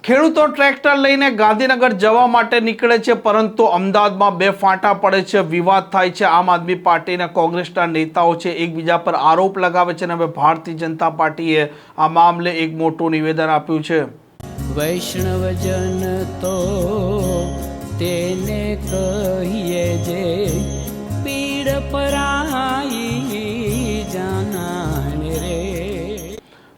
ખેડૂતો ટ્રેક્ટર લઈને ગાંધીનગર જવા માટે નીકળે છે, પરંતુ અમદાવાદમાં બે ફાંટા પડે છે, વિવાદ થાય છે। આમ આદમી પાર્ટી અને કોંગ્રેસના નેતાઓ છે એકબીજા પર આરોપ લગાવે છે અને હવે ભારતીય જનતા પાર્ટીએ આ મામલે એક મોટું નિવેદન આપ્યું છે। વૈષ્ણવજન તો તેને કહીએ જે પીડ પરાઈ જાનાને રે।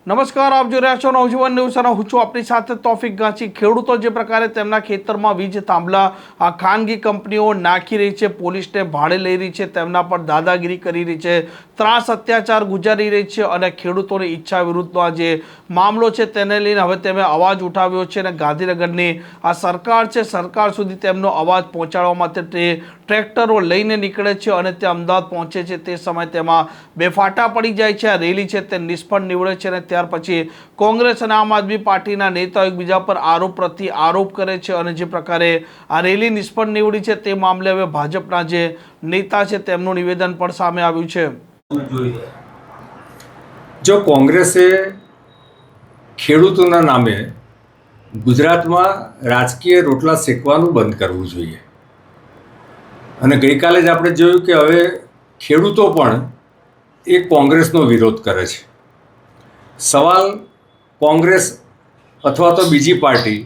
નમસ્કાર, આપ જોઈ રહ્યા છો નવજીવન ન્યૂઝ અને હું છું આપની સાથે તોફિક ગાંચી। ખેડૂતો જે પ્રકારે તેમના ખેતરમાં વીજ થાંભલા ખાનગી કંપનીઓ નાખી રહી છે, પોલીસને ભાડે લઈ રહી છે, તેમના પર દાદાગીરી કરી રહી છે, ત્રાસ અત્યાચાર ગુજારી રહી છે અને ખેડૂતોની ઈચ્છા વિરુદ્ધનો આ જે મામલો છે તેને લઈને હવે તેમણે અવાજ ઉઠાવ્યો છે અને ગાંધીનગરની આ સરકાર છે, સરકાર સુધી તેમનો અવાજ પહોંચાડવા માટે તે ટ્રેક્ટરો લઈને નીકળે છે અને તે અમદાવાદ પહોંચે છે। તે સમયે તેમાં બે ફાટા પડી જાય છે। આ રેલી છે તે નિષ્ફળ નીવડે છે અને ત્યાર પછી કોંગ્રેસ અને આમ આદમી પાર્ટીના નેતાઓ એકબીજા પર આરોપ પ્રતિ આરોપ કરે છે અને જે પ્રકારે આ રેલી નિષ્ફળ નીવડી છે તે મામલે હવે ભાજપના જે નેતા છે તેમનું નિવેદન પણ સામે આવ્યું છે। જો કોંગ્રેસે ખેડૂતોના નામે ગુજરાતમાં રાજકીય રોટલા શેકવાનું બંધ કરવું જોઈએ અને ગઈકાલે જ આપણે જોયું કે હવે ખેડૂતો પણ એ કોંગ્રેસનો વિરોધ કરે છે। સવાલ કોંગ્રેસ અથવા તો બીજી પાર્ટી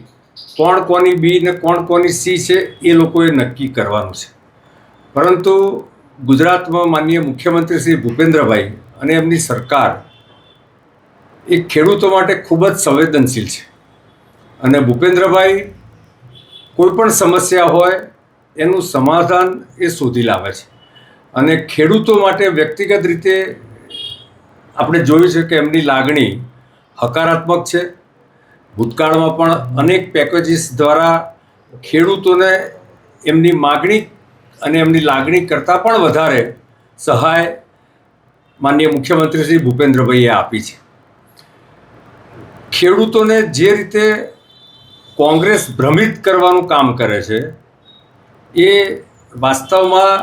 કોણ કોની બી ને કોણ કોની સી છે એ લોકોએ નક્કી કરવાનું છે, પરંતુ ગુજરાતમાં માનનીય મુખ્યમંત્રી શ્રી ભૂપેન્દ્રભાઈ અને એમની સરકાર એ ખેડૂતો માટે ખૂબ જ સંવેદનશીલ છે અને ભૂપેન્દ્રભાઈ કોઈ પણ સમસ્યા હોય એનું સમાધાન એ શોધી લાવે છે અને ખેડૂતો માટે વ્યક્તિગત રીતે આપણે જોયું છે કે એમની લાગણી હકારાત્મક છે। ભૂતકાળમાં પણ અનેક પેકેજીસ દ્વારા ખેડૂતોને એમની માગણી અને એમની લાગણી કરતાં પણ વધારે સહાય માનનીય મુખ્યમંત્રી શ્રી ભૂપેન્દ્રભાઈએ આપી છે। ખેડૂતોને જે રીતે કોંગ્રેસ ભ્રમિત કરવાનું કામ કરે છે એ વાસ્તવમાં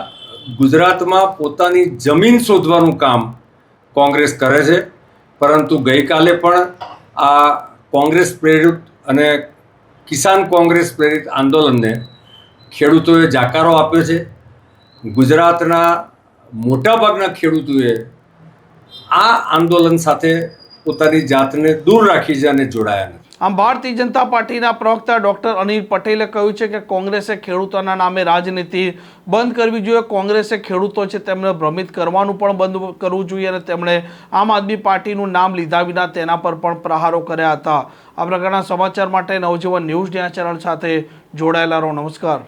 ગુજરાતમાં પોતાની જમીન શોધવાનું કામ કોંગ્રેસ કરે છે, પરંતુ ગઈકાલે પણ આ કોંગ્રેસ પ્રેરિત અને કિસાન કોંગ્રેસ પ્રેરિત આંદોલનને ખેડૂતોએ જાકારો આપ્યો છે। ગુજરાતના મોટાભાગના ખેડૂતોએ આ આંદોલન સાથે પોતાની જાતને દૂર રાખી છે અને જોડાયા નથી। આમ ભારતીય જનતા પાર્ટીના પ્રવક્તા ડોક્ટર અનિલ પટેલે કહ્યું છે કે કોંગ્રેસે ખેડૂતોના નામે રાજનીતિ બંધ કરવી જોઈએ। કોંગ્રેસે ખેડૂતો છે તેમને ભ્રમિત કરવાનું પણ બંધ કરવું જોઈએ અને તેમણે આમ આદમી પાર્ટીનું નામ લીધા વિના તેના પર પણ પ્રહારો કર્યા હતા। આ પ્રકારના સમાચાર માટે નવજીવન ન્યૂઝ ચેનલ સાથે જોડાયેલા રહો। નમસ્કાર।